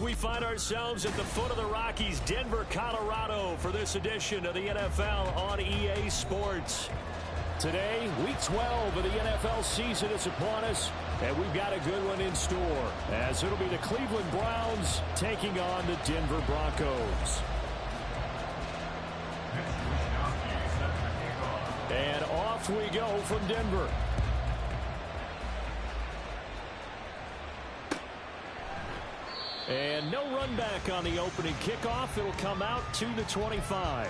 we find ourselves at the foot of the Rockies, Denver, Colorado, for this edition of the NFL on EA Sports. Today, Week 12 of the NFL season is upon us, and we've got a good one in store, as it'll be the Cleveland Browns taking on the Denver Broncos. And off we go from Denver. And no run back on the opening kickoff. It'll come out to the 25.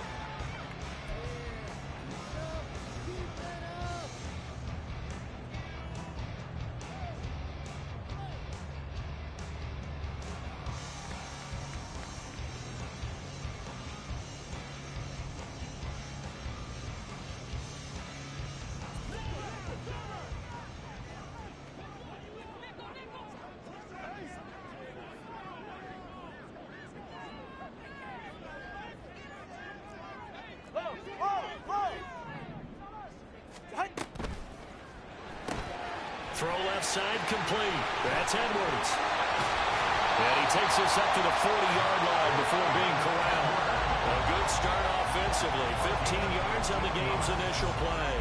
Throw left side complete. That's Edwards. And he takes us up to the 40-yard line before being corralled. A good start offensively. 15 yards on the game's initial play.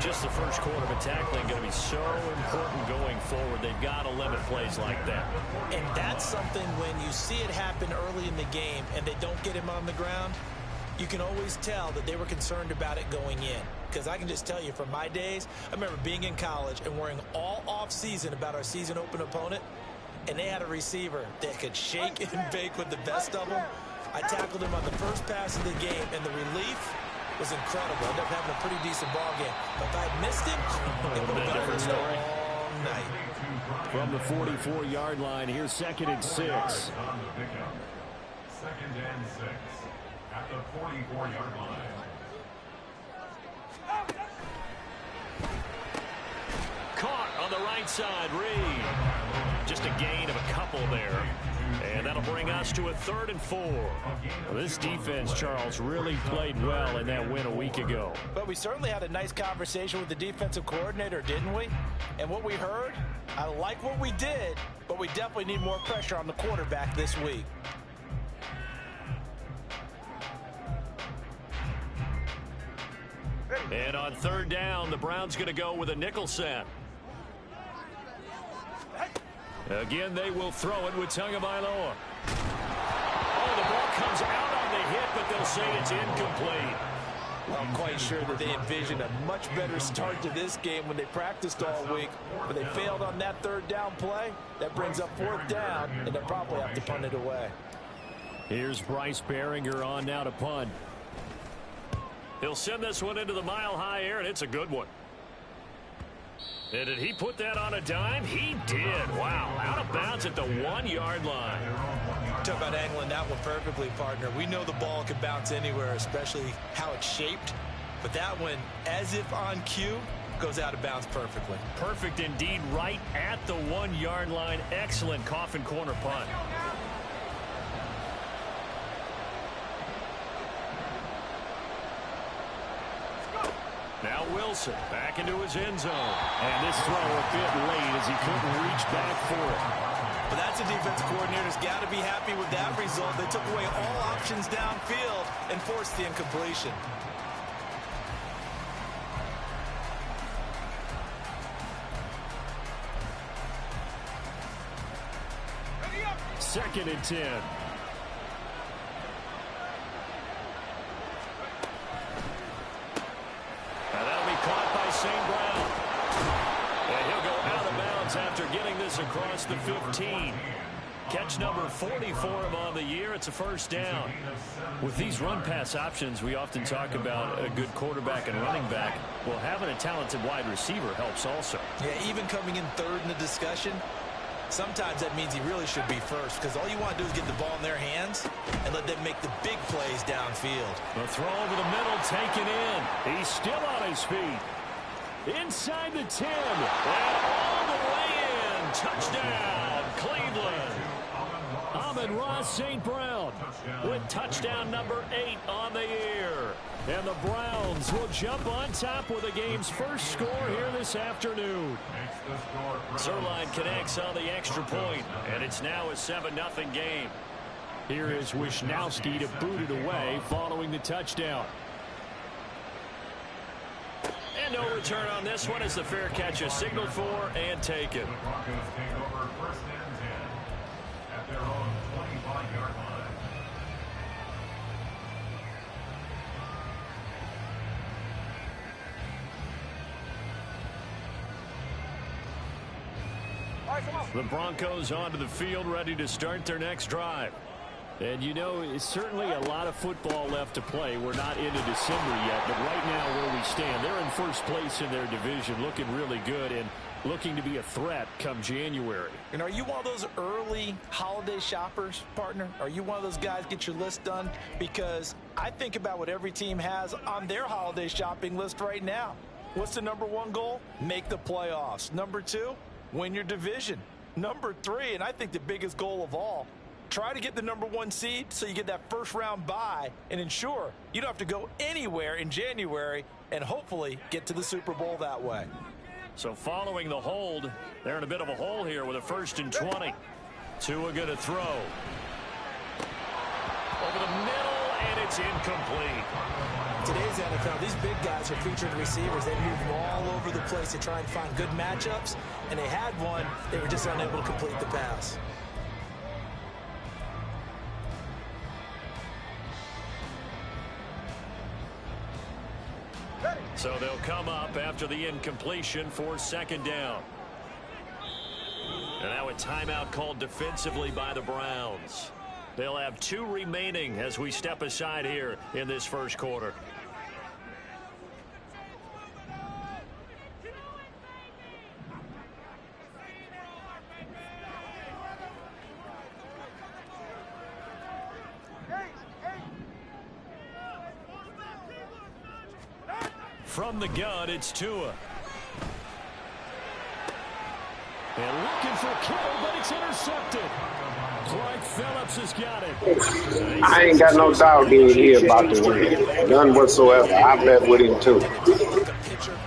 Just the first quarter of tackling going to be so important going forward. They've got to limit plays like that. And that's something when you see it happen early in the game and they don't get him on the ground, you can always tell that they were concerned about it going in. Because I can just tell you from my days, I remember being in college and worrying all off-season about our season-open opponent, and they had a receiver that could shake and bake with the best of them. I tackled him on the first pass of the game, and the relief was incredible. I ended up having a pretty decent ball game. But if I had missed him, it would have been a different story all night. From the 44-yard line, here's 2nd and 6. 2nd and 6 at the 44-yard line. Caught on the right side, Reed. Just a gain of a couple there. And that'll bring us to a 3rd and 4. Well, this defense, Charles, really played well in that win a week ago. But we certainly had a nice conversation with the defensive coordinator, didn't we? And what we heard, I like what we did, but we definitely need more pressure on the quarterback this week. And on 3rd down, the Browns going to go with a nickel set. Again, they will throw it with Tagovailoa. Oh, the ball comes out on the hit, but they'll say it's incomplete. I'm quite sure that they envisioned a much better start to this game when they practiced all week, but they failed on that 3rd down play. That brings up 4th down, and they'll probably have to punt it away. Here's Bryce Baringer on now to punt. He'll send this one into the mile-high air, and it's a good one. And did he put that on a dime? He did. Wow, out of bounds at the 1-yard line. Talk about angling that one perfectly, partner. We know the ball can bounce anywhere, especially how it's shaped. But that one, as if on cue, goes out of bounds perfectly. Perfect indeed, right at the 1-yard line. Excellent coffin corner punt. Now Wilson back into his end zone. And this throw a bit late as he couldn't reach back for it. But that's a defensive coordinator's got to be happy with that result. They took away all options downfield and forced the incompletion. Second and 10. St. Brown. And he'll go out of bounds after getting this across the 15. Catch number 40 for him on the year. It's a 1st down. With these run-pass options, we often talk about a good quarterback and running back. Well, having a talented wide receiver helps also. Yeah, even coming in 3rd in the discussion, sometimes that means he really should be 1st, because all you want to do is get the ball in their hands and let them make the big plays downfield. The throw over the middle taken in. He's still on his feet. Inside the 10, and all the way in. Touchdown, Cleveland. Amon-Ra St. Brown with touchdown number 8 on the year. And the Browns will jump on top with the game's first score here this afternoon. Zuerlein connects on the extra point, and it's now a 7-0 game. Here is Wisnowski to boot it away following the touchdown. And no return on this one as the fair catch is signaled for and taken. The Broncos take over first and 10 at their own 25-yard line. The Broncos onto the field, ready to start their next drive. And you know, it's certainly a lot of football left to play. We're not into December yet, but right now where we stand, they're in first place in their division, looking really good and looking to be a threat come January. And are you one of those early holiday shoppers, partner? Are you one of those guys get your list done? Because I think about what every team has on their holiday shopping list right now. What's the number one goal? Make the playoffs. Number two, win your division. Number three, and I think the biggest goal of all, try to get the number one seed so you get that first round bye and ensure you don't have to go anywhere in January and hopefully get to the Super Bowl that way. So following the hold, they're in a bit of a hole here with a 1st and 20. Tua going to throw. Over the middle, and it's incomplete. Today's NFL, these big guys are featured receivers. They move all over the place to try and find good matchups, and they had one. They were just unable to complete the pass. So they'll come up after the incompletion for 2nd down. And now a timeout called defensively by the Browns. They'll have 2 remaining as we step aside here in this first quarter. From the gun, it's Tua. And looking for Kittle, but it's intercepted. Clark Phillips has got it. I ain't got no doubt in here about the win. None whatsoever. I bet with him too. Like a pitcher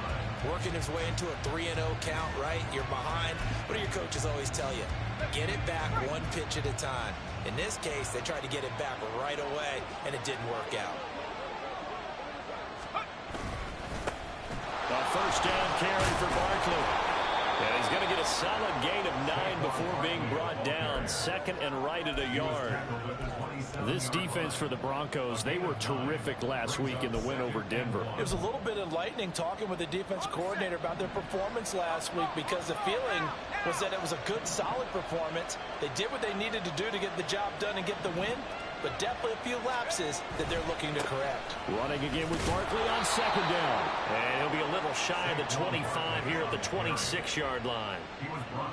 working his way into a 3-0 count, right? You're behind. What do your coaches always tell you? Get it back one pitch at a time. In this case, they tried to get it back right away, and it didn't work out. A 1st down carry for Barkley. And he's going to get a solid gain of 9 before being brought down. 2nd and right at a yard. This defense for the Broncos, they were terrific last week in the win over Denver. It was a little bit enlightening talking with the defense coordinator about their performance last week because the feeling was that it was a good, solid performance. They did what they needed to do to get the job done and get the win, but definitely a few lapses that they're looking to correct. Running again with Barkley on 2nd down. And he'll be a little shy of the 25 here at the 26-yard line.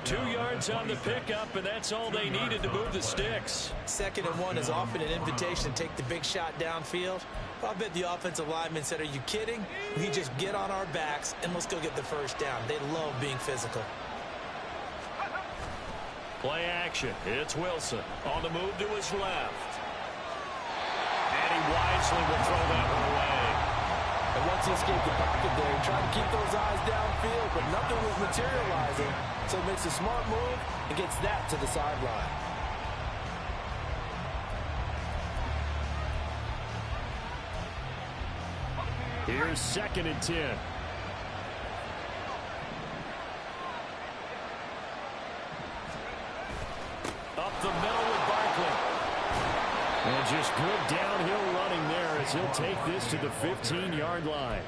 2 yards on the pickup, and that's all they needed to move the sticks. 2nd and 1 is often an invitation to take the big shot downfield. I bet the offensive lineman said, are you kidding? We just get on our backs and let's go get the 1st down. They love being physical. Play action. It's Wilson on the move to his left. And he wisely will throw that one away. And once he escaped the pocket there, he tried to keep those eyes downfield, but nothing was materializing. So he makes a smart move and gets that to the sideline. Here's 2nd and 10. Up the middle with Barkley. And just good downhill running there as he'll take this to the 15-yard line.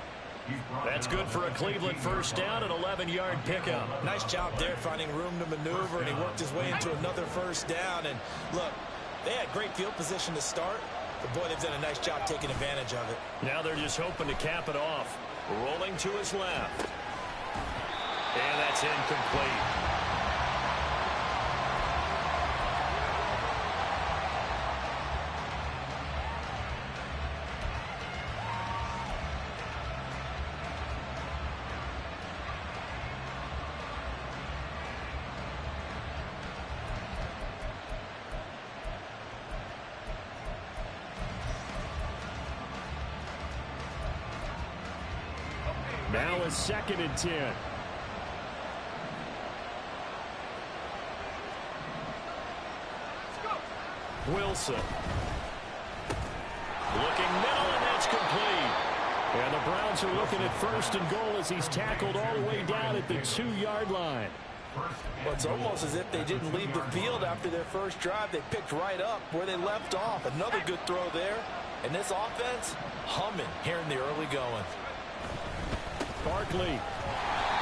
That's good for a Cleveland 1st down, an 11-yard pickup. Nice job there finding room to maneuver, and he worked his way into another 1st down. And look, they had great field position to start, but boy, they've done a nice job taking advantage of it. Now they're just hoping to cap it off. Rolling to his left. And that's incomplete. Now a 2nd and 10. Wilson. Looking middle, and that's complete. And the Browns are looking at 1st and goal as he's tackled all the way down at the 2-yard line. Well, it's almost as if they didn't leave the field after their first drive. They picked right up where they left off. Another good throw there. And this offense, humming here in the early going. Barkley.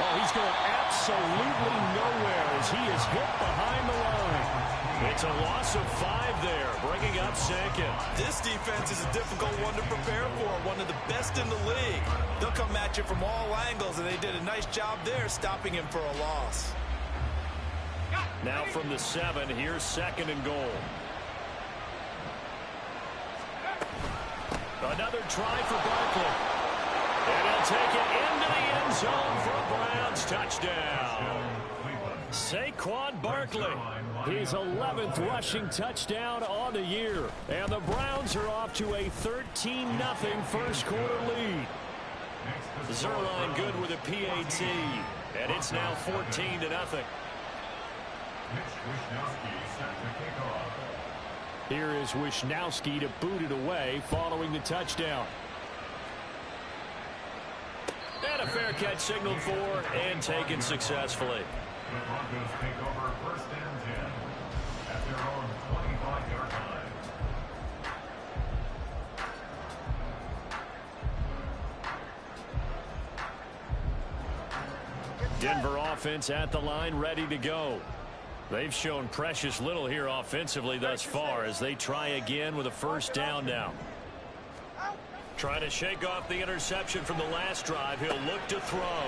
Oh, he's going absolutely nowhere as he is hit behind the line. It's a loss of 5 there, bringing up 2nd. This defense is a difficult one to prepare for, one of the best in the league. They'll come at you from all angles, and they did a nice job there stopping him for a loss. Now from the 7, here's 2nd and goal. Another try for Barkley. And he'll take it into the end zone for a Browns touchdown. Saquon Barkley, his 11th rushing touchdown on the year. And the Browns are off to a 13-0 first quarter lead. Zuerlein good with a PAT. And it's now 14-0. Here is Wishnowsky to boot it away following the touchdown. And a fair catch signaled for and taken successfully. The Broncos take over 1st and 10 at their own 25-yard line. Denver offense at the line, ready to go. They've shown precious little here offensively thus far as they try again with a 1st down now. Trying to shake off the interception from the last drive. He'll look to throw.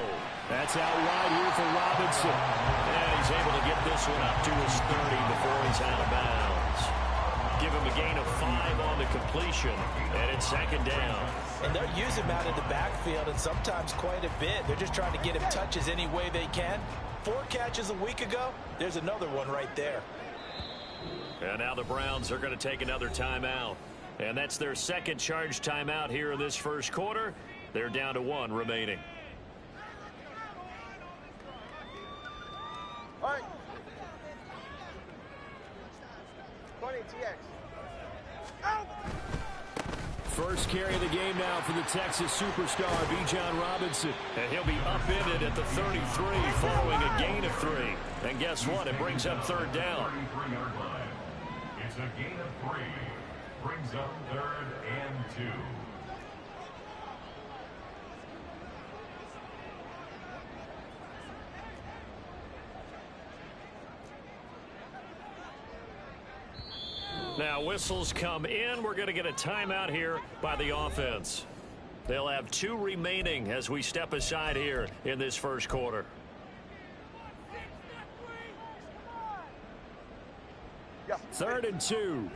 That's out wide here for Robinson. And he's able to get this one up to his 30 before he's out of bounds. Give him a gain of 5 on the completion. And it's 2nd down. And they'll use him out of the backfield, and sometimes quite a bit. They're just trying to get him touches any way they can. 4 catches a week ago. There's another one right there. And now the Browns are going to take another timeout. And that's their 2nd charge timeout here in this first quarter. They're down to 1 remaining. All right. 20 TX. Out. First carry of the game now for the Texas superstar, Bijan Robinson. And he'll be upended at the 33 following a gain of 3. And guess what? It brings up 3rd down. 33-yard line. It's a gain of 3. Brings up 3rd and 2. Now whistles come in. We're going to get a timeout here by the offense. They'll have 2 remaining as we step aside here in this first quarter. Yeah. 3rd and 2.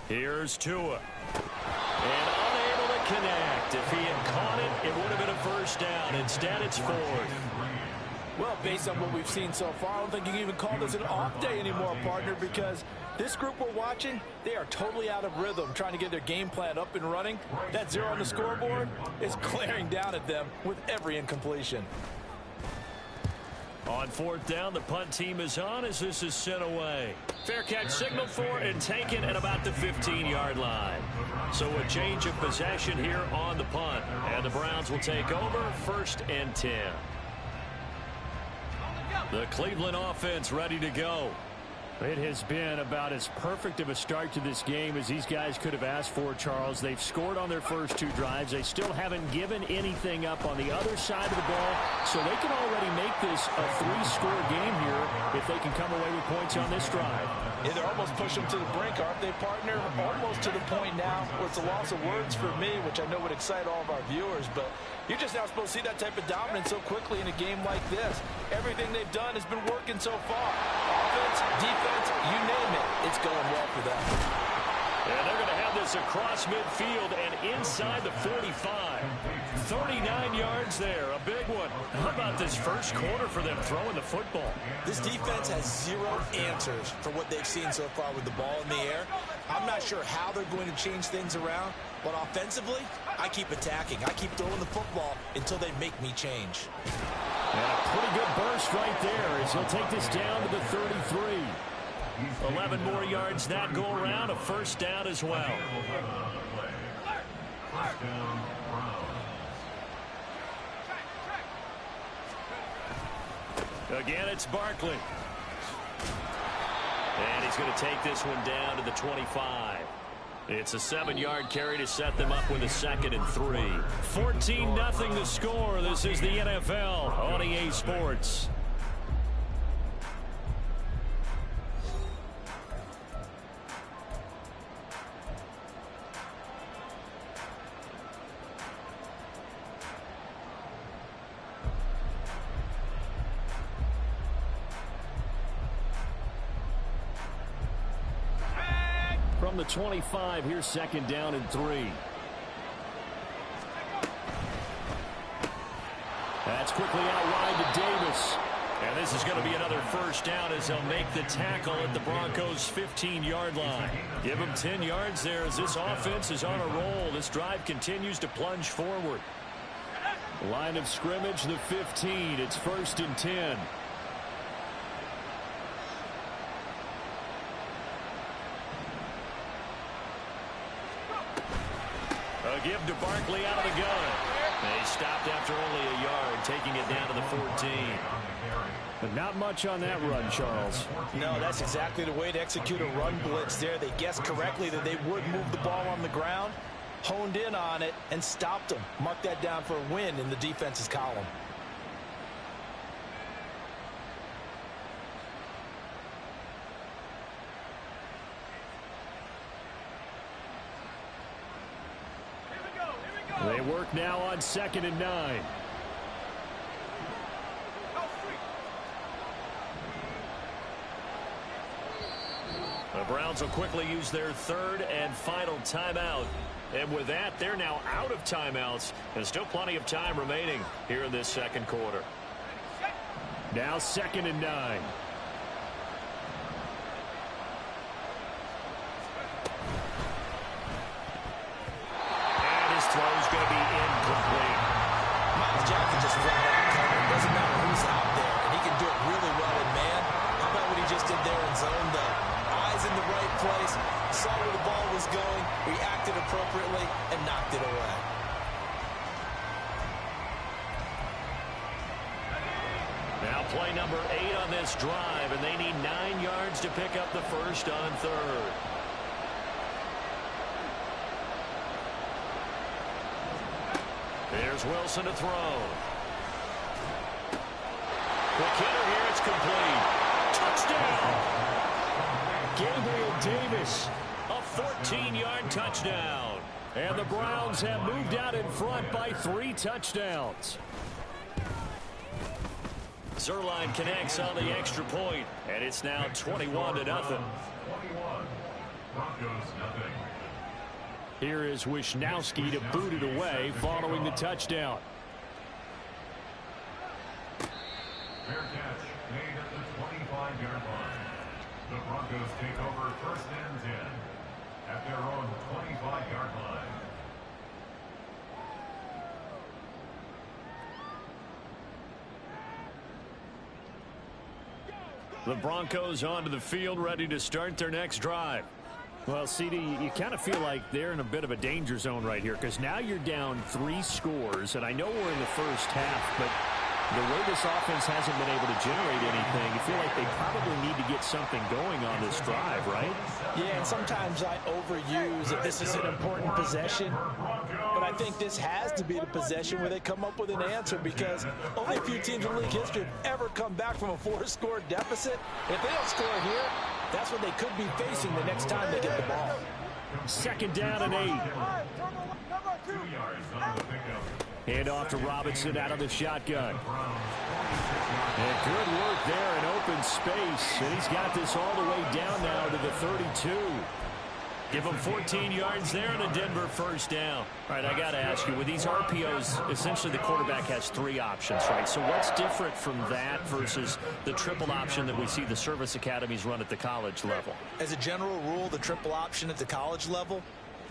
Here's Tua. And unable to connect. If he had caught it, it would have been a 1st down. Instead, it's 4th. Well, based on what we've seen so far, I don't think you can even call this an off day anymore, partner, because this group we're watching, they are totally out of rhythm, trying to get their game plan up and running. That 0 on the scoreboard is glaring down at them with every incompletion. On 4th down, the punt team is on as this is sent away. Fair catch signaled for and taken at about the 15-yard line. So a change of possession here on the punt. And the Browns will take over 1st and 10. The Cleveland offense ready to go. It has been about as perfect of a start to this game as these guys could have asked for, Charles. They've scored on their first 2 drives. They still haven't given anything up on the other side of the ball, so they can already make this a 3-score game here if they can come away with points on this drive. Yeah, they're almost pushing them to the brink, aren't they, partner? Almost to the point now where it's a loss of words for me, which I know would excite all of our viewers, but you're just not supposed to see that type of dominance so quickly in a game like this. Everything they've done has been working so far. Offense, defense, you name it. It's going well for them. And they're going to have this across midfield and inside the 45. 39 yards there, a big one. How about this first quarter for them throwing the football? This defense has zero answers for what they've seen so far with the ball in the air. I'm not sure how they're going to change things around, but offensively, I keep attacking. I keep throwing the football until they make me change. And a pretty good burst right there as he'll take this down to the 33. 11 more yards that go around, a first down as well. First down, Browns. Again, it's Barkley. And he's going to take this one down to the 25. It's a 7-yard carry to set them up with a 2nd and 3. 14-0 the score. This is the NFL on EA Sports. From the 25, here's 2nd down and 3. That's quickly out wide to Davis. And this is going to be another first down as they'll make the tackle at the Broncos' 15-yard line. Give them 10 yards there as this offense is on a roll. This drive continues to plunge forward. Line of scrimmage, the 15. It's 1st and 10. A give to Barkley out of the gun. They stopped after only a yard, taking it down to the 14. But not much on that run, Charles. No, that's exactly the way to execute a run blitz there. They guessed correctly that they would move the ball on the ground, honed in on it, and stopped them. Mark that down for a win in the defense's column. They work now on 2nd and 9. The Browns will quickly use their 3rd and final timeout. And with that, they're now out of timeouts. There's still plenty of time remaining here in this 2nd quarter. Now 2nd and 9. Throw's going to be incomplete. Myles Jackson just flat out covered. Doesn't matter who's out there, and he can do it really well in man. How about what he just did there in zone, though? Eyes in the right place, saw where the ball was going, reacted appropriately, and knocked it away. Now play number 8 on this drive, and they need 9 yards to pick up the first on 3rd. Here's Wilson to throw. Quick hitter here, it's complete. Touchdown! Gabriel Davis, a 14-yard touchdown. And the Browns have moved out in front by 3 touchdowns. Zuerlein connects on the extra point, and it's now 21-0. 21. Broncos nothing. Here is Wisnowski to boot it away following the touchdown. Fair catch made at the 25-yard line. The Broncos take over 1st and 10 at their own 25-yard line. The Broncos onto the field, ready to start their next drive. Well, CD, you kind of feel like they're in a bit of a danger zone right here because now you're down 3 scores, and I know we're in the first half, but the way this offense hasn't been able to generate anything, you feel like they probably need to get something going on this drive, right? Yeah, and sometimes I overuse that this is an important possession, but I think this has to be the possession where they come up with an answer because only a few teams in league history have ever come back from a 4-score deficit. If they don't score here, that's what they could be facing the next time they get the ball. 2nd down and 8. 2 yards on the pickup. Hand off to Robinson out of the shotgun. And good work there in open space. And he's got this all the way down now to the 32. Give them 14 yards there and a Denver first down. All right, I got to ask you, with these RPOs, essentially the quarterback has 3 options, right? So what's different from that versus the triple option that we see the service academies run at the college level? As a general rule, the triple option at the college level,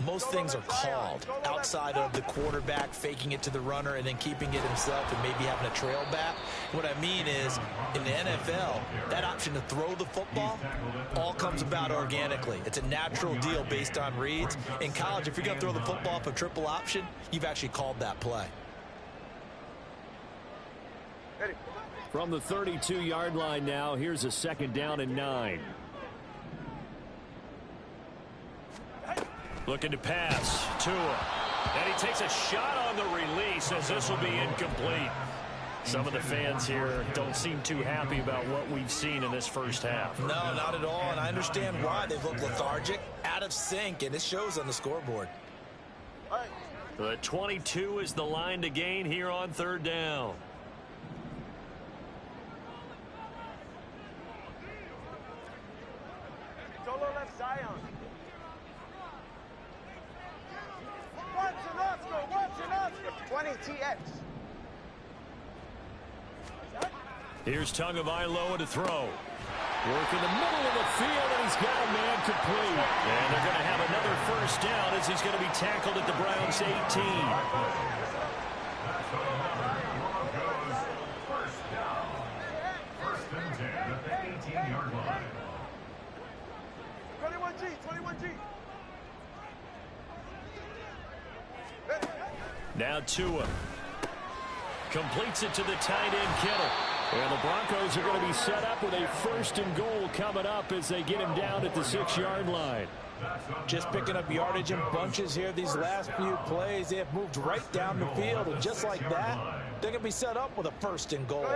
most things are called outside of the quarterback faking it to the runner and then keeping it himself and maybe having a trail back. What I mean is, in the NFL, that option to throw the football all comes about organically. It's a natural deal based on reads. In college, if you're going to throw the football off a triple option, you've actually called that play. From the 32-yard line now, here's a 2nd down and 9. Looking to pass. Tua. And he takes a shot on the release as this will be incomplete. Some of the fans here don't seem too happy about what we've seen in this first half. No, not at all, and I understand why. They've looked lethargic, out of sync, and it shows on the scoreboard. The 22 is the line to gain here on 3rd down. Solo left Zion. 20 TX. Here's Tagovailoa to throw. Work in the middle of the field, and he's got a man complete. And they're going to have another first down as he's going to be tackled at the Browns' 18. First down. 1st and 10 at the 18-yard line. 21G, 21G. Now Tua completes it to the tight end Kittle. And the Broncos are going to be set up with a 1st and goal coming up as they get him down at the 6-yard line. Just picking up yardage in bunches here these last few plays. They have moved right down the field, and just like that, they're going to be set up with a 1st and goal.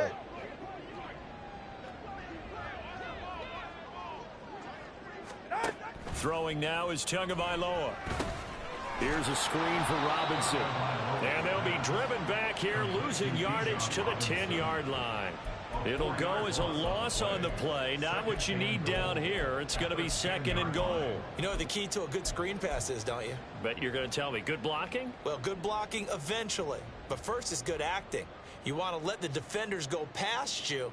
Throwing now is Tagovailoa. Here's a screen for Robinson. And they'll be driven back here, losing yardage to the 10-yard line. It'll go as a loss on the play. Not what you need down here. It's going to be 2nd and goal. You know what the key to a good screen pass is, don't you? Bet you're going to tell me. Good blocking? Well, good blocking eventually. But first is good acting. You want to let the defenders go past you,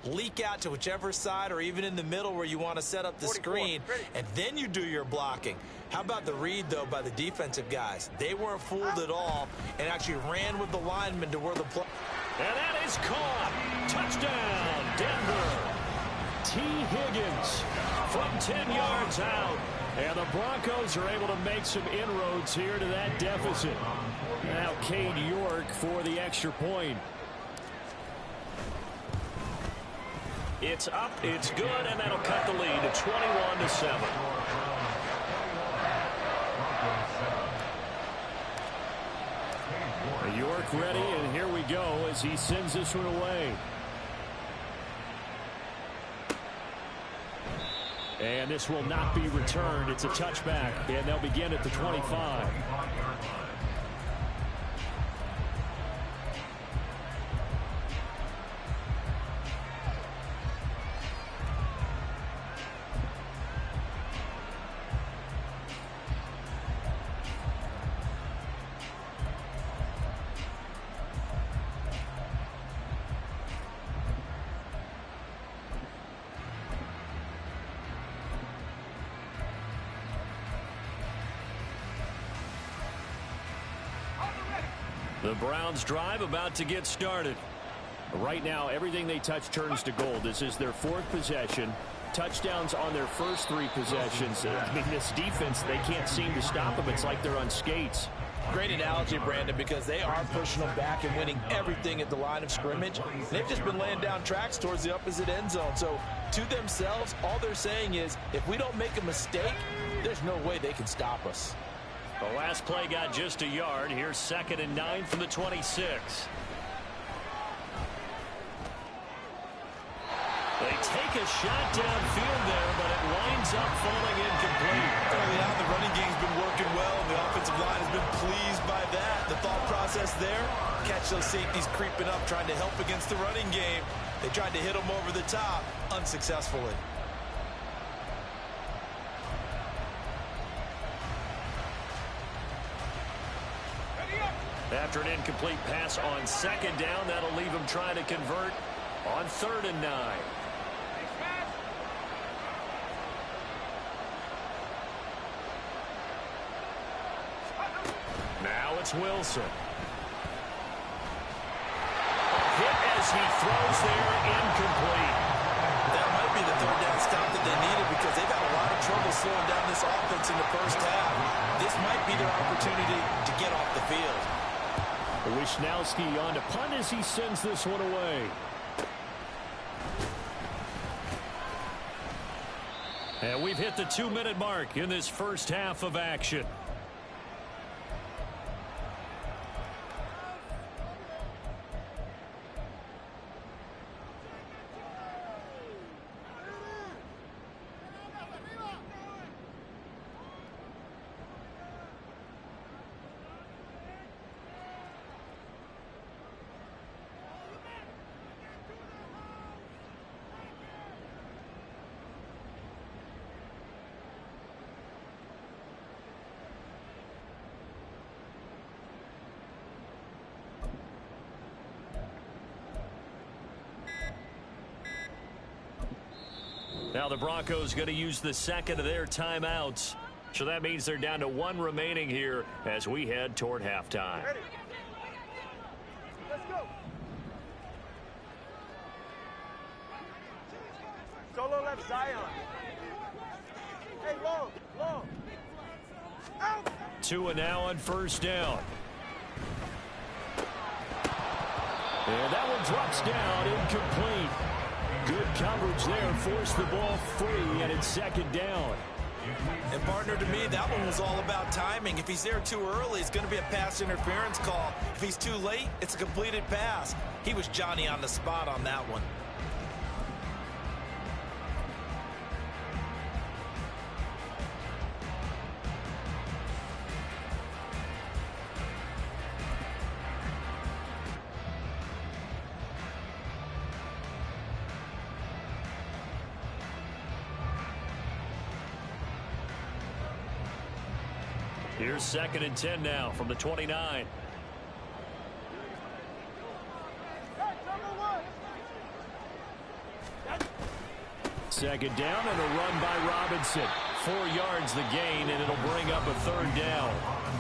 leak out to whichever side or even in the middle where you want to set up the screen, and then you do your blocking. How about the read, though, by the defensive guys? They weren't fooled at all and actually ran with the linemen to where the play. And that is caught. Touchdown, Denver. T. Higgins from 10 yards out. And the Broncos are able to make some inroads here to that deficit. Now Cade York for the extra point. It's up, it's good, and that'll cut the lead to 21-7. York ready, and here we go as he sends this one away. And this will not be returned. It's a touchback, and they'll begin at the 25. The Browns drive about to get started. Right now, everything they touch turns to gold. This is their 4th possession. Touchdowns on their first 3 possessions. I mean, this defense, they can't seem to stop them. It's like they're on skates. Great analogy, Brandon, because they are pushing them back and winning everything at the line of scrimmage. They've just been laying down tracks towards the opposite end zone. So, to themselves, all they're saying is, if we don't make a mistake, there's no way they can stop us. The last play got just a yard. Here's 2nd and 9 from the 26. They take a shot downfield there, but it winds up falling incomplete. Early on, the running game's been working well, and the offensive line has been pleased by that. The thought process there, catch those safeties creeping up, trying to help against the running game. They tried to hit them over the top, unsuccessfully. After an incomplete pass on second down, that'll leave him trying to convert on 3rd and 9. Now it's Wilson. Hit as he throws there, incomplete. That might be the 3rd down stop that they needed because they've had a lot of trouble slowing down this offense in the first half. This might be their opportunity to get off the field. Wishnowski on to punt as he sends this one away. And we've hit the 2-minute mark in this first half of action. Now the Broncos going to use the second of their timeouts. So that means they're down to 1 remaining here as we head toward halftime. Ready. Let's go. Solo left Zion. Hey, long. Out. Tua now on 1st down. And that one drops down, incomplete. Good coverage there, forced the ball free, and it's 2nd down. And partner, to me, that one was all about timing. If he's there too early, it's going to be a pass interference call. If he's too late, it's a completed pass. He was Johnny on the spot on that one. Here's 2nd and 10 now from the 29. Second down and a run by Robinson. 4 yards the gain, and it'll bring up a 3rd down.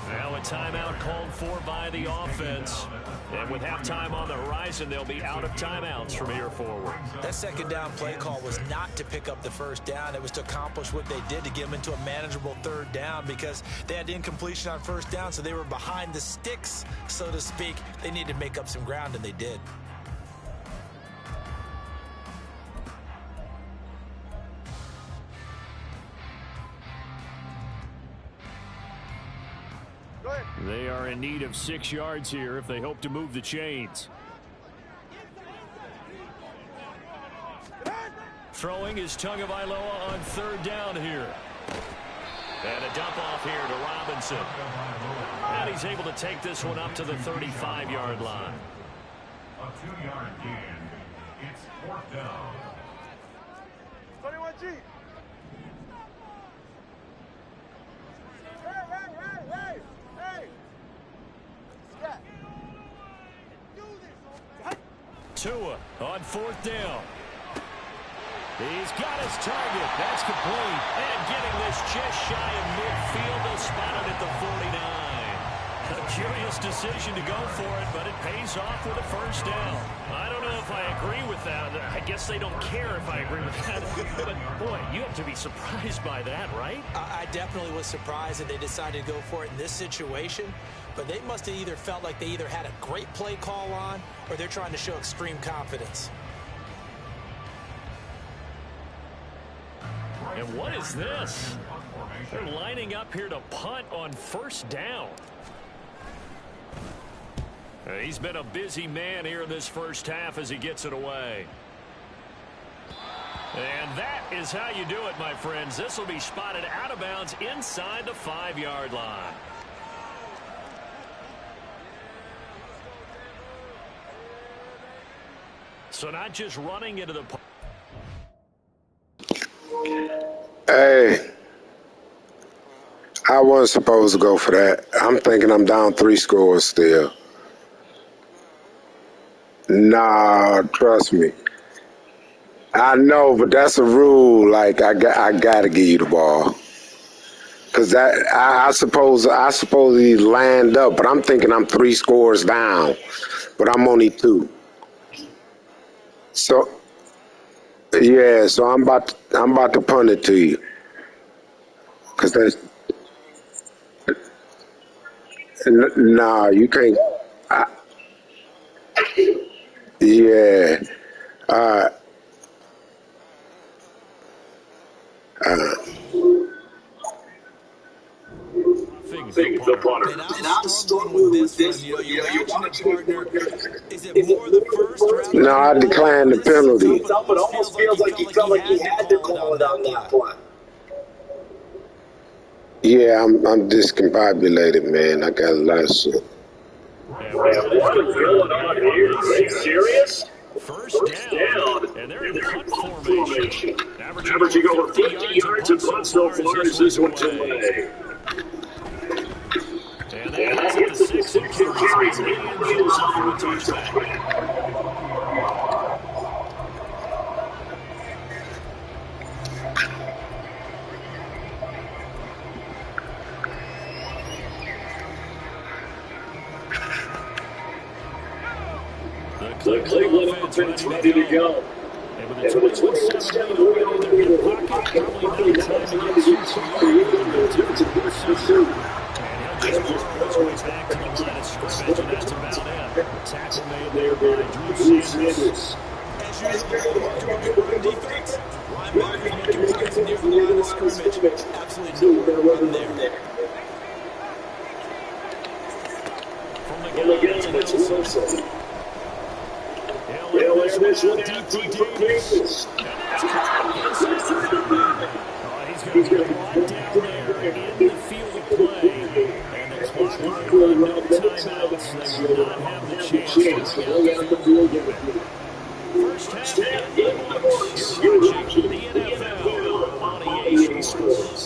Now a timeout called for by the offense. And with halftime on the horizon, they'll be out of timeouts from here forward. That 2nd down play call was not to pick up the 1st down. It was to accomplish what they did to get them into a manageable 3rd down because they had incompletion on 1st down, so they were behind the sticks, so to speak. They needed to make up some ground, and they did. They are in need of 6 yards here if they hope to move the chains. Throwing is Tagovailoa on 3rd down here. And a dump off here to Robinson. And he's able to take this one up to the 35-yard line. A 2-yard gain. It's 4th down. 21G. Hey. Tua on 4th down. He's got his target. That's complete. And getting this just shy of midfield. They'll spot it at the 49. A curious decision to go for it, but it pays off with a 1st down. I don't know if I agree with that. I guess they don't care if I agree with that. But, boy, you have to be surprised by that, right? I definitely was surprised that they decided to go for it in this situation. But they must have either felt like they either had a great play call on or they're trying to show extreme confidence. And what is this? They're lining up here to punt on 1st down. He's been a busy man here in this first half as he gets it away. And that is how you do it, my friends. This will be spotted out of bounds inside the 5-yard line. So not just running into the... Hey, I wasn't supposed to go for that. I'm thinking I'm down 3 scores still. Nah, trust me. I know, but that's a rule. Like I gotta give you the ball. Cause that I suppose he lined up, but I'm thinking I'm 3 scores down, but I'm only 2. So yeah, so I'm about to punt it to you. Cause that's nah, you can't. I, yeah, uh, Things the punter. And I'm struggling with this one. You know, you're watching it, partner. Is it more the first round? no, I declined the penalty. It almost feels like he felt like he had to call it on that play. Yeah, I'm discombobulated, man. I got a lot of shit. And what is going on here? Are you serious? First down, and they're in punt formation. Averaging over 50 yards of punt so far as this one's away. And they has it to 6 and carries it in the end zone for a touchback. The Cleveland offense ready to go. And with a 21-7 lead already in their hip pocket, probably no time to get too pursuit. And he'll just work his way back to the line of scrimmage, and that's about it. Tackle made there by Drew Sanders. As usual, run defense. Linebackers making plays near the line of scrimmage. Absolutely nowhere to run there. From the gun, it's Wilson. He'll air this one out deep for Davis. And that's caught inside the 30. He's going to be right down there in the field of play. And the clock will run, no timeouts. They will not have the chance to go out the field again. First half, you're watching the NFL on EA Sports.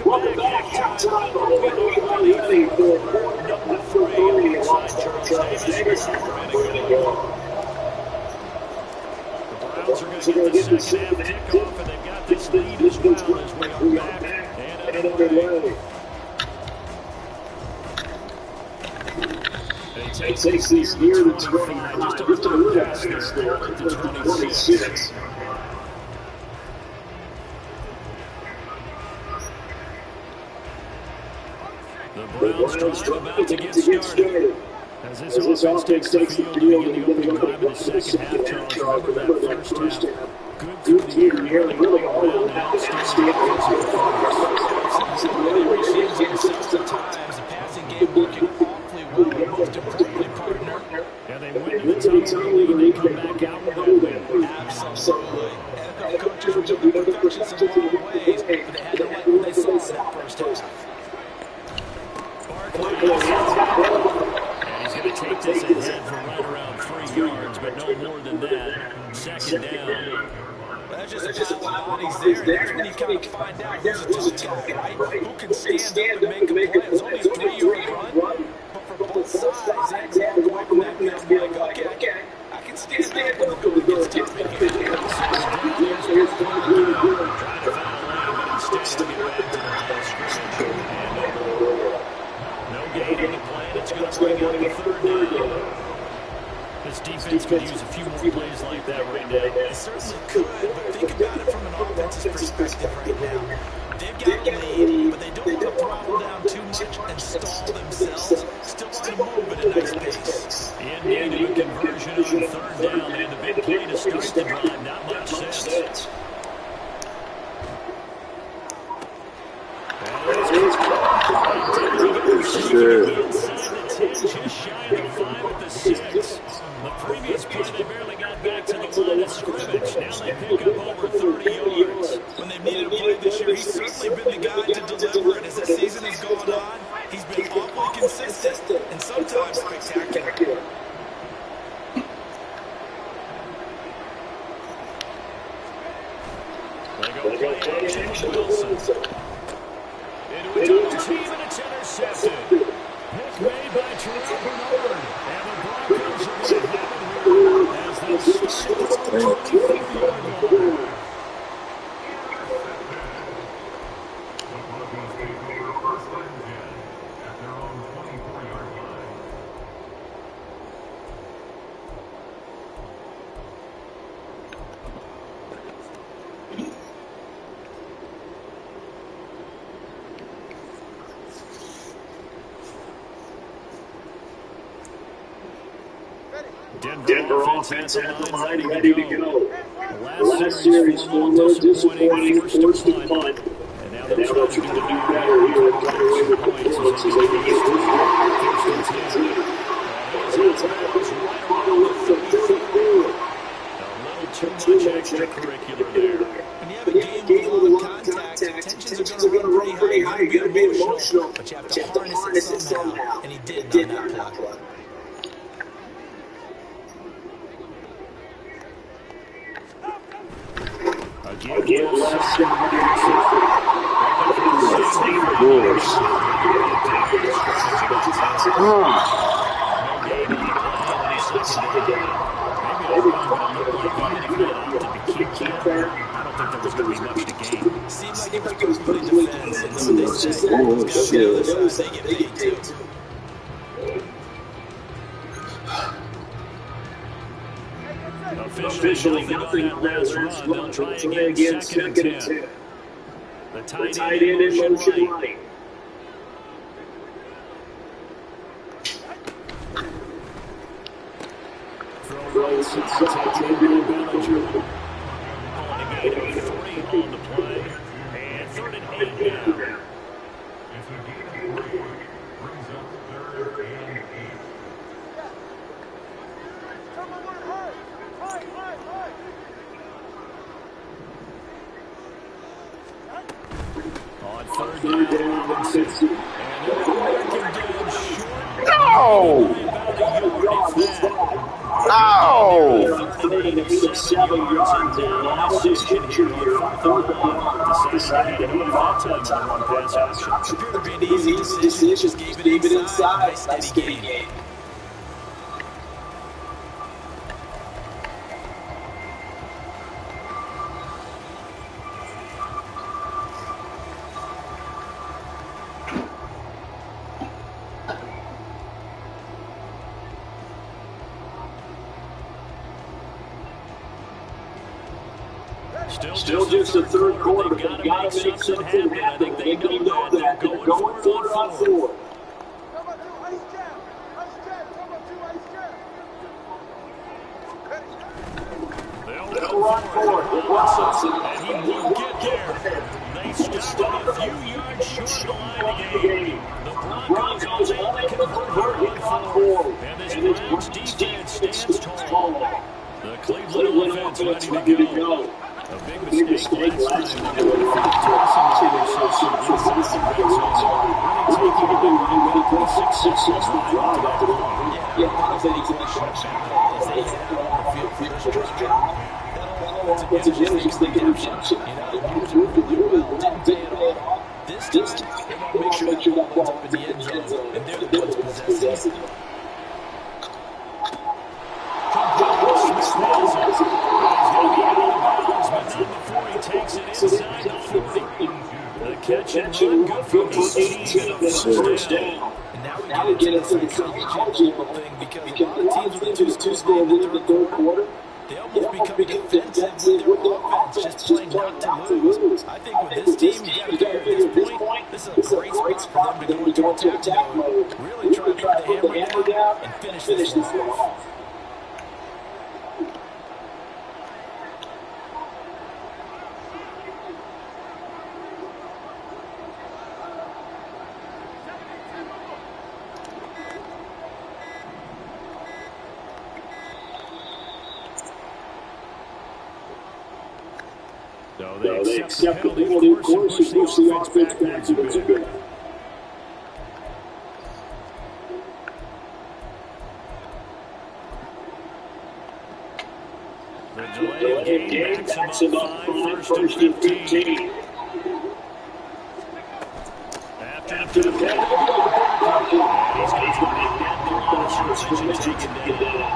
Welcome back. Halftime. We'll be leading for number 3 alongside Charles Davis. The Browns are going to get the second half kickoff, and they've got this lead as well as we are back and underway. It takes these near the 25, just a little past the 26. The Browns drive about to get started. As this offense takes the field in the opening drive of the second half, Charles, remember that first half. Good for the year, really all around outstanding offensive performance. Really receiving several times, the passing game working awfully well, but most importantly, partner. And they win the tunnel lead, and they come back out with that win. Absolutely. NFL coaches were doing perfections in a lot of ways, but they had to like what they saw in that first half. And he's going to take this ahead for right around 3 yards, but no more than that. Second down. That's just a lot of bodies there. That's when you kind of find out who's a tough guy, right? Who can stand up and make a play. It's only a 3-yard run, but for both sides, they had to walk away from that field like, okay, I can stand up when the field gets tough. Trying to find a lane, but instead to get back to the line of scrimmage. No gain on the play, and it's going to bring up the third down. This defense could use a few more plays like that right now. It certainly could, but think about it from an offensive perspective right now. They've got a lead, but they don't want to throttle down too much and stall themselves. Still want to move at a nice pace. In need of a conversion on third down, and the big play to start the drive. Not much sense. Just shy of the 5 at the 6. The previous play, they barely got back to the line of scrimmage. Now they pick up over 30 yards. When they've needed a play this year, he's certainly been the guy to deliver. And as the season has gone on, he's been awfully consistent and sometimes spectacular. play action with Wilson. Into a double team, and it's intercepted. Pick made by Terrell Bernard. And the Broncos are going to have it here as they start at their own 24-yard line. The Broncos take over first and 10 at their own 24-yard line. Denver offense at the line ready to go. The last series was a little disappointing first to punt. And now they're trying to do better here. Points as they get used to first and 10. He's out of bounds right around the 34. A little too much extracurricular there. When you have a game with a lot of contact, tensions are going to run pretty high. You're going to be emotional, but you have to harness it somehow. And he did on that play. Again, left seems like it was pretty defense, and when they say, they get paid too. Officially nothing on that last run. They'll try again, second and 10. The tight end in motion right. Throw right side to Gabriel Bellinger. Pulling a gain of 3 on the play. And 3rd and 8 now. It's a gain of 3. Brings up 3rd and 8. On 3rd down, Robinson. And they're working down short. No! No! 3rd and 7 yards and last decision here on 4th down. Decided to move that time on one pass action. Appeared to be an easy decision. Just gave it inside. Nice steady game. Still just the third quarter. They've got to make something happen. I think they know that. They're going for it on 4. They'll run for it. And he won't get there. They stopped a few yards short of the line of the game. The Broncos only convert on 4. And this Browns defense stands tall. The Cleveland offense ready to go. A big mistake last time. They were tossing the interception inside the red zone. Really taking it away with a 6-6 drive to that point. Yeah, I think he's going to shut down as they head out on the field for this first drive. That's an interesting interception. You know, didn't pay it off. This time, they want to make sure that ball's up in the end zone, and they're the ones possessing it. Before he takes it inside the 40. The catch and run good for 18 and a first down. And now we get into the psychology of the thing because a lot of teams with two-score lead in the third quarter, they almost become defensive with their offense, just playing not to lose. I think with this team, you got to figure at this point, this is a great spot for them to go into attack mode, really try to put the hammer down and finish this one off. So they accept the penalty, of course, and push the offense backwards a bit. The delay of game backs him up 5, 1st and 15. After the penalty, and he's going to try to get the line of scrimmage and take it down.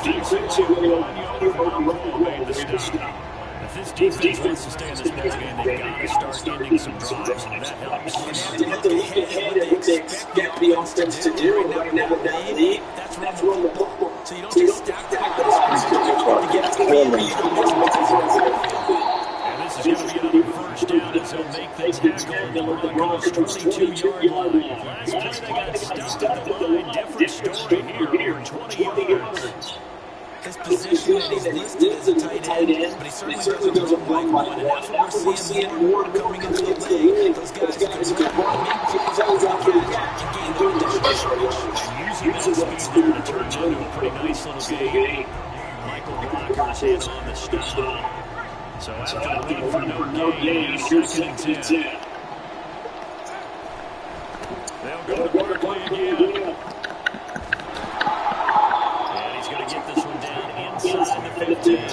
Defensively, Onyema made the stop. If this defense wants to stay in this ball game, they've got to start ending some drives, and that helps. You have to look ahead at what they expect the offense to do right now with that lead. That's run the ball. So you don't just stack the box to get to the field. And this is going to be another 1st down as they'll make the tackle at the Broncos' 22-yard line. Last play they got stopped at the line. Different story here, over 20 yards. His position that he's listed as a tight end, but he certainly doesn't look like one. And that's what we're seeing more coming into the league. Those guys can run and make plays out of that and gain additional yards. Using that speed there to turn into a pretty nice little game. Michael Brockers is on the stop. So after the lead for no gain, 2nd and 10. They'll go to Barkley again. And he's going to get this one down inside the 15.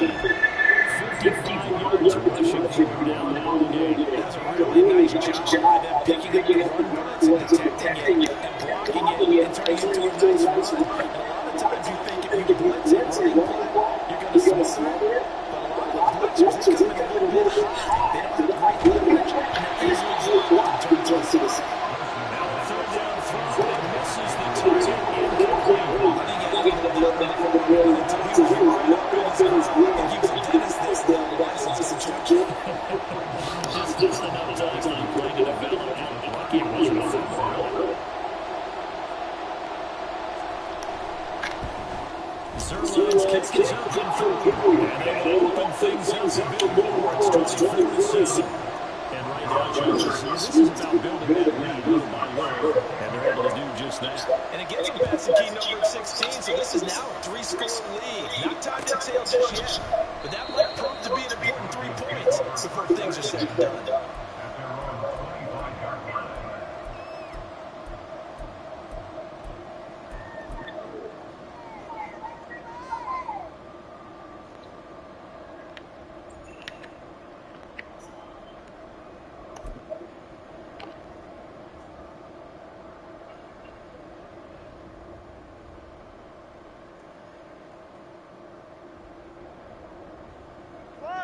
55 yards rushing through down the whole game. That's a really nice job by them picking up the run blitz and detecting it and blocking it and turning it into a nice run. And a lot of times you think if you can blitz it, you're going to smother it. But a lot of the blitzers that come in a little bit high, they don't have great leverage and they're easily blocked in terms of the second. Now 3rd down throw, and misses the target incomplete. I think you have to let that for the real until he's right up in his grip and keeps it Dennis this down the license as a champion. Just enough time for the play to develop. Lucky it wasn't a football. Sirloin's kick is open for and they will open things up a bit more. It's 24-7. And right now, Jones, this is about building that lead little by little, and they're able to do just that. And it gets them past the key number 16, so this is now a 3-score lead. Not time to exhale just yet, but that might prove to be an important 3 points before things are said and done. At their own 25-yard line.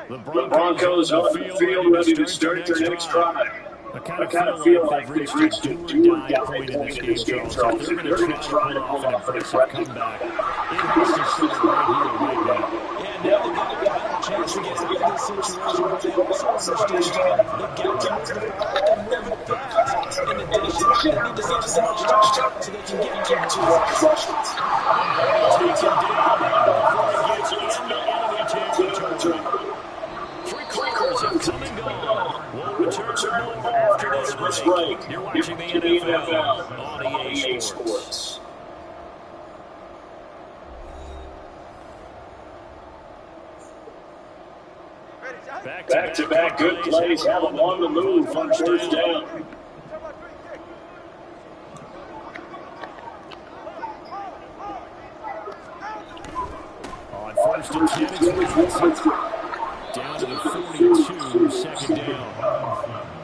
The Broncos on the field ready to start their next drive. I kind of feel like they've reached a do-or-die point in this game, Charles. If they're going to try to pull off an impressive comeback, it has to start right here, right now. Yeah, now they've got a better chance to get out of this situation, but they also understand they've got to move the ball and move it fast. In addition, they need to get some touchdowns so they can get to the possessions. Takes him down before he gets into enemy territory. 3 quarters have come and gone. We'll return to more after this break. You're watching the NFL on EA Sports. Back-to-back good plays have them on the move on 1st down. On 1st and 10, it's Wilson. Down to the 42, 2nd down.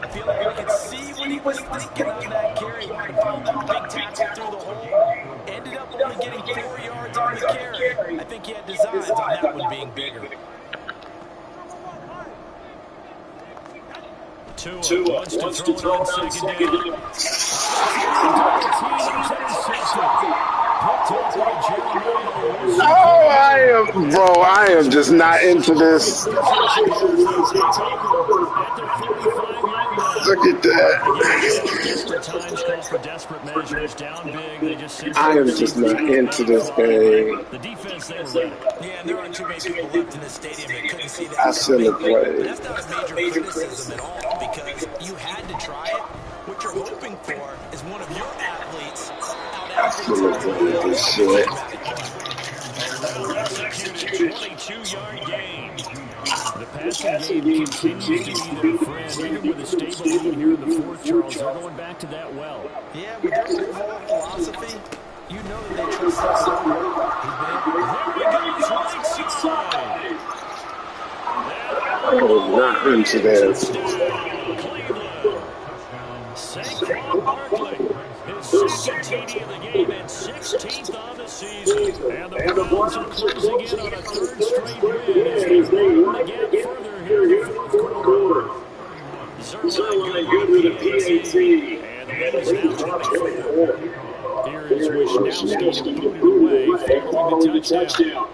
I feel like I can see what he was thinking on that carry. Big tackle through the hole. Ended up only getting 4 yards on the carry. I think he had designs on that one being bigger. Tua wants to throw it on 2nd down. Oh, I am just not into this. Look at that. I am just not into this game. Yeah, and there aren't too many people left in the stadium that couldn't see that. I shouldn't have played. That's not a major criticism at all, because you had to try it. What you're hoping for is one of your athletes I shouldn't have played this shit. 22-yard gain. The passing game continues to be their friend. Even with a stable lead here in the 4th, Charles, they're going back to that well. Yeah, with their whole philosophy, You know that they trust that There he goes right side. Oh, not into there. Saquon Barkley, his second TD of the game and 16th on the season. And the Browns are closing in on a third straight win as they run to get further here in the fourth quarter. Zerline good with a PAT. And the lead is now 24. Here is Wisnowski to boot it away following the touchdown.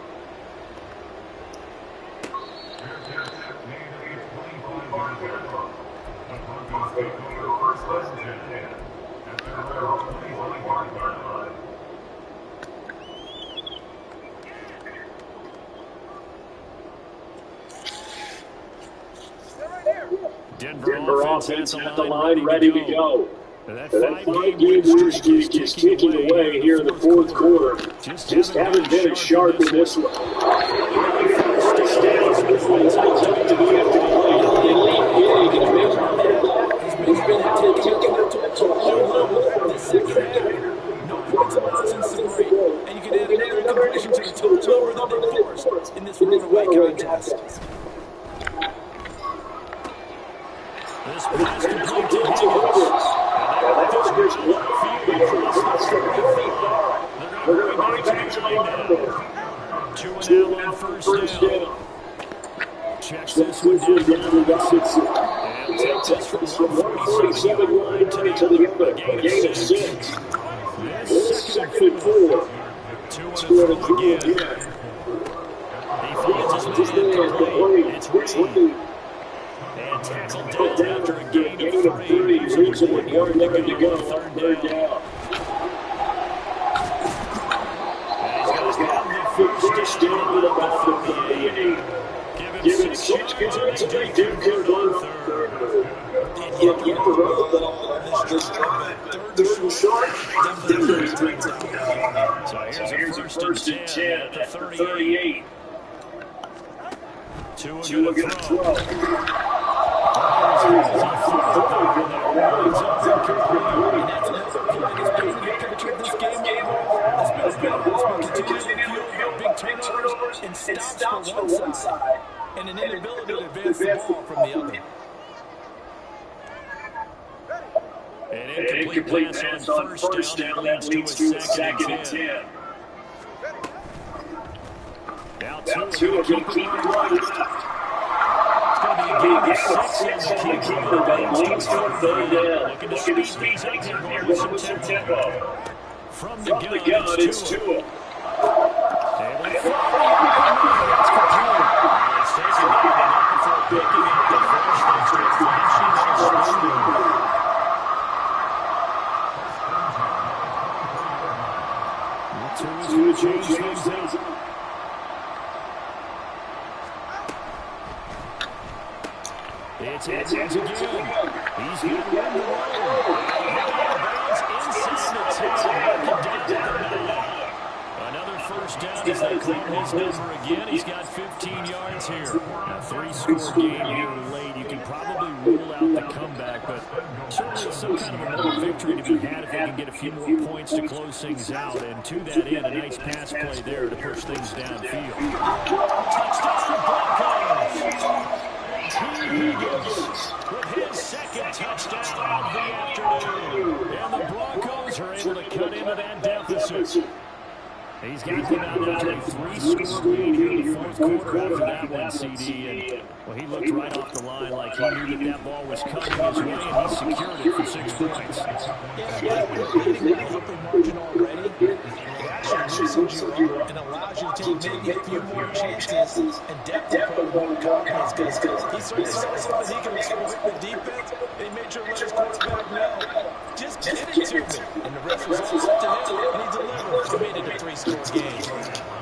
Denver offense at the line, ready to go. That 5-game win streak is ticking away here in the fourth quarter. Just haven't been as sharp in this one. No points allowed since the break. And you can add another incompletion to the total number that they forced in this runaway contest. This pass complete to Higgins. They're going to go back to the line now. 2-0 on first down. Checks this one down to the 6. And takes this from 147 to the other. Gain of 6. This second and 4. 2-4 again. He finds his man complete. It's Reed. And tackled down after a gain of 3. Leaves it with 1 minute to go. Third down. And he's got the first down about the 38. Give him 6 yards to make Duke on third. Get the road, though. Just third and short. So here's a first and 10 at the 38. Two are going to throw. And stops for one side, and an inability to advance the ball from the other. An incomplete pass on first down. That leads to a second and 10. Now two are going to keep it running. It's going to be a gain of 6 on the keeper. Leads to a third down. Looking to speed things up here with some tempo. From the gun, it's Tua. Change things up. It's Edmonds again. He's going to run the road. Another first down as they call his number again. He's got 15 yards here. A 3-score game here late. You can probably rule out the comeback, but certainly some kind of a moral victory to be had if they can get a few more points to close things out. And to that end, a nice pass play there to push things downfield. Touchdown Broncos! T. Higgins with his second touchdown of the afternoon. And the Broncos are able to cut into that deficit. He's got them out now to a 3-score lead here in the fourth quarter after that one, CD. And, well, he looked right off the line like he knew that ball was coming his way, and he secured it for 6 points. Yeah, leading by a healthy margin already. It actually loosens you up and allows you to take maybe a few more chances and definitely put more confidence because he certainly saw something he can respect with defense, and he made sure to let his quarterback know. Just get it to me. And the rest was all up to him, and he delivered. He made it a 3-score game.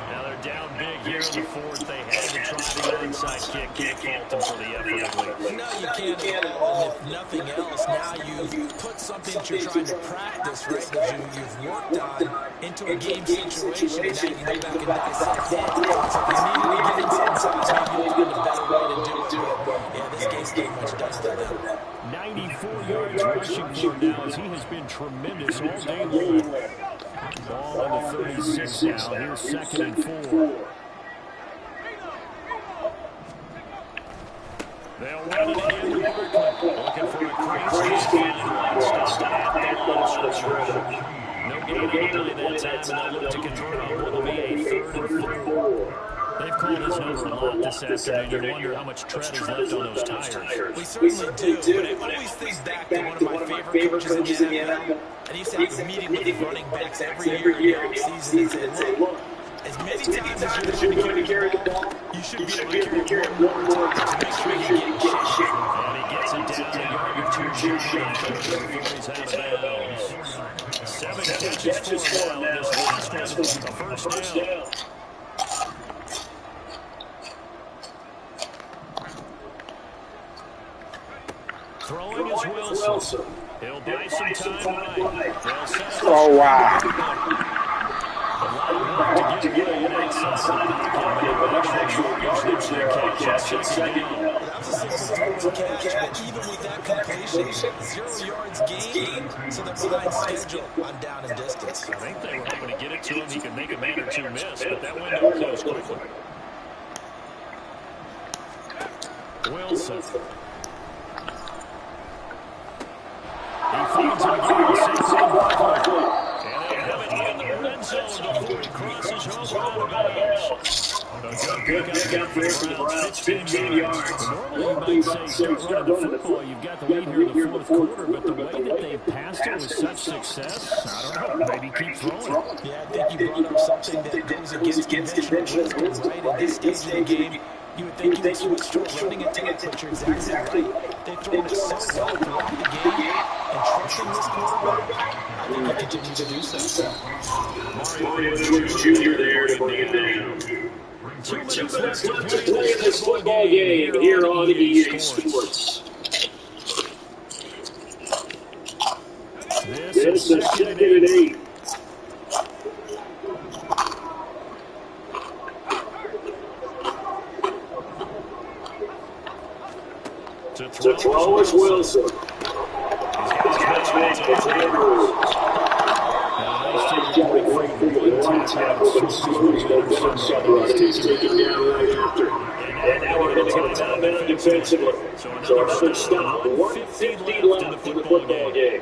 Now they're down big here in the fourth. They had to try the onside kick. Can't fault them for the effort. No, you can't at all. And if nothing else, now you've put something that you're trying to practice, right, that you've worked on into a game situation. And now you can go back and dissect it. So you need to get inside. Maybe you'll find a better way to do it. Yeah, this game's getting much done to them. 94 yards rushing for him now as he has been tremendous all day long. Ball on the 36 now. Here's 2nd and 4. They'll run it again to Barkley. Looking for a crease game. Stopped at the line of scrimmage. No gain on the play that time, and they'll look to convert on what will be a 3rd and 4. They've called his number a lot this afternoon. You wonder how much tread is left on those tires. We certainly do, but I always think back to one of my favorite coaches in the NFL. And he used to have a meeting with running backs every year in the offseason and say, look, as many times as you're going to carry the ball, you should be able to carry it one more time to make sure you get shit. And he gets it down a yard or 2 short before he's out of bounds. 7 catches for him now. This last one is a first down. Throwing is Wilson. He'll buy some time tonight. Oh, wow. To get away and outside. Yardage there, catch it second. That was a 6-yard catch, but even with that completion, 0 yards gained, so they're behind schedule on down and distance. I think they were hoping to get it to him. He could make a man or 2 miss, but that window closed quickly. Wilson. He feeds it again. Sends it Barkley. And they have it in the red zone before he crosses over out of bounds. A good pick up there for the Browns, 15 yards. Normally you might say start running the football. You've got the lead here in the 4th quarter, but the way that they've passed it with such success, I don't know, maybe keep throwing it. Yeah, I think you brought up something that goes against conventional wisdom, right? At this stage of the game, you would think you would switch to a running attack, but you're exactly right. They've thrown it so well throughout the game, and trusting this quarterback, I think they continue to do so. Mario Jr. there to bring it down. 2 minutes left to play in this football game here on EA Sports. This is 2nd and 8. To throw is Wilson. Catch made for Andrews. And now we're going to get a timeout defensively. So another stop. 1:50 left in the football game.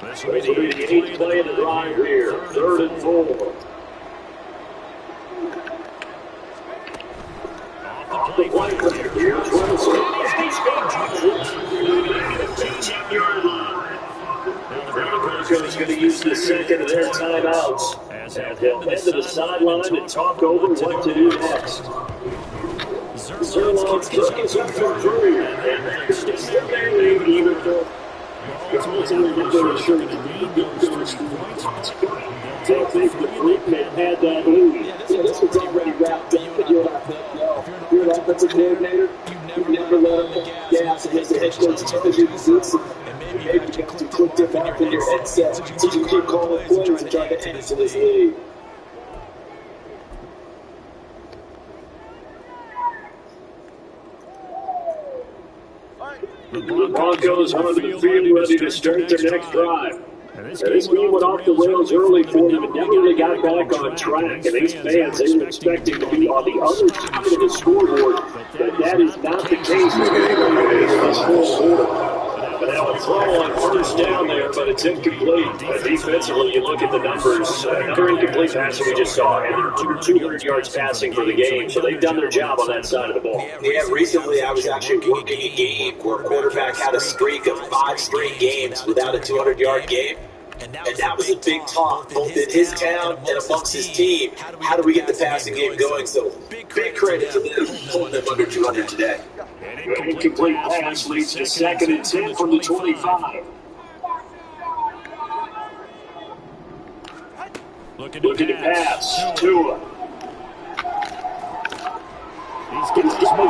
This will be the 8th play of the drive here. 3rd and 4. Off the play clear. Here's Wilson. 15-yard line. Broncos going to use the second of their timeouts. And they'll head to the sideline and talk over what to do next. Zerlon's cooking some for Drew. And still there, even though it's ultimately not going to show the lead those 3 points. They've had that lead. Yeah, this one's already wrapped up, but you're not that well. You're an offensive coordinator. You never let them gas and hit the head coach temperature this. Maybe you got to click them off in your headset so you keep calling plays and try to answer this lead. The Broncos on the field ready to start their next drive. This game went off the rails early for them and never really got back on track. And these fans, they were expecting to be on the other side of the scoreboard, but that is not the case for this full quarter. But now a throw on 1st down there, but it's incomplete. Defensively, you look at the numbers. Another incomplete pass we just saw, and they're 200 yards passing for the game, so they've done their job on that side of the ball. Yeah, recently I was actually working a game where a quarterback had a streak of 5 straight games without a 200-yard game. And that was a big talk, both in his town and amongst his team. How do we get the passing game going? So big credit to them holding them under 200 today. An incomplete pass leads to 2nd and 10 from the 25. Looking to pass. Tua. He's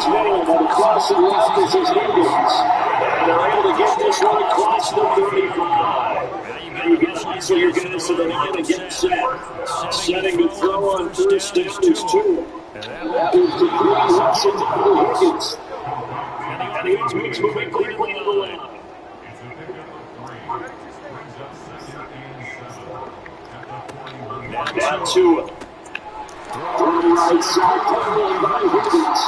man on the crossing route as his Indians. And they're able to get this one across the 35. Now you get so you're going to sit down and get set. Setting to throw on 1st down is Tua. That was the cross into Higgins. And he moves quickly to the line. Tua. From the right side, down by Higgins.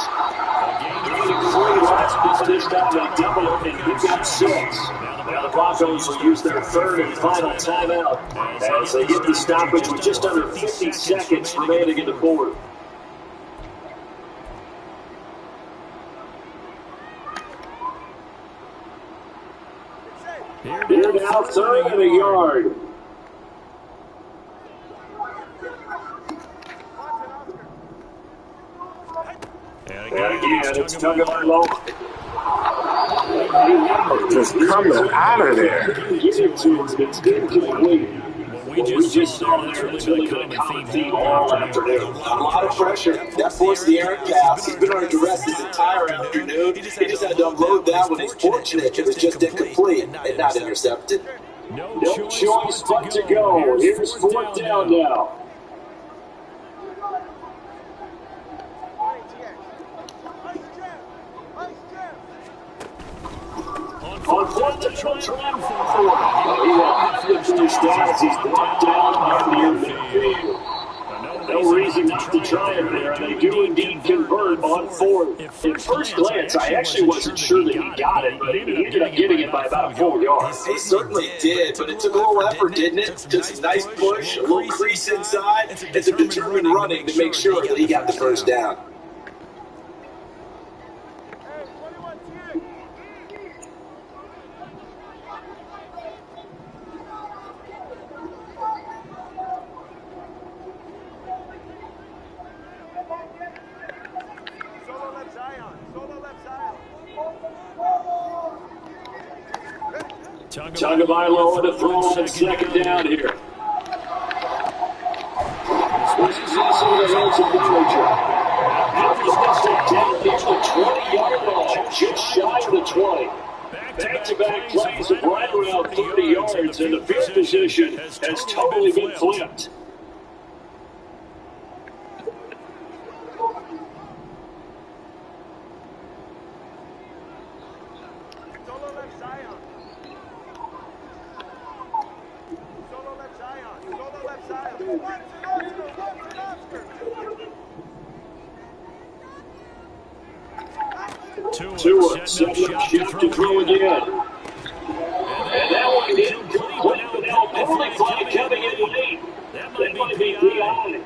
Gaining 3 last this time, they double it, and he got 6. Now the Broncos will use their 3rd and final timeout as they get the stoppage with just under 50 seconds remaining in the 4th. They're now 3rd and a yard. And again, it's Tagovailoa. Just coming out of there. Get it to him. It's incomplete. We just saw there, it's really been a common theme all afternoon. A lot of pressure. That forced the errant pass. He's been under duress this entire afternoon. He just had to unload that one. He's fortunate it was just incomplete and not intercepted. No choice but to go. Here's 4th down now. On 4th and short, trying for 4. He had 5 first downs. He's brought down near midfield. No reason not to try it there, and they do indeed convert on 4th. At first glance, I actually wasn't sure that he got it, but he ended up getting it by about 4 yards. He certainly did, but it took a little effort, didn't it? Just a nice push, a little crease inside, and some determined running to make sure that he got the first down. Tagovailoa to throw on 2nd down here. This is also the hands of the manager. Down near the 20-yard line, just shy of the 20. Back-to-back plays of right around 30 yards, and the field position has totally been flipped. Tua setting up shot to throw again. And that one incomplete, but now penalty flag coming in late. That might be PI.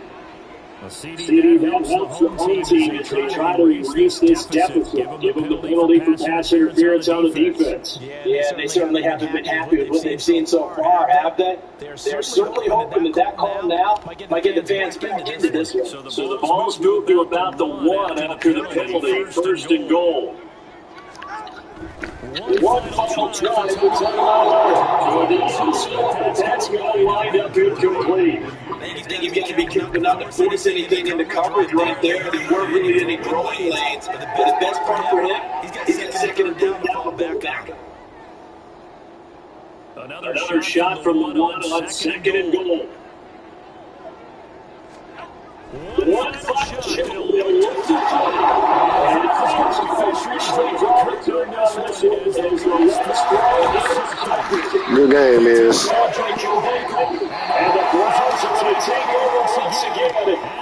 CD helps the home team as they try to erase this deficit, give them the penalty for pass interference on the defense. Yeah, they certainly haven't been happy with what they've seen so far, have they? They're certainly hoping that call now might get the fans back into this one. So the ball's moved to about the 1 after the penalty, 1st and goal. One final try for Tagovailoa. That's got to wind up incomplete. You think you've got to be careful not to force anything into coverage right there. There weren't really any throwing lanes. But the best part for him, he's got 2nd and 3rd down back. Another shot from the 1 on 2nd and goal. One final shot. They'll look to play. Good game, is. And the Browns are going to take over once again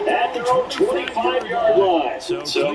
at their own 25-yard line. So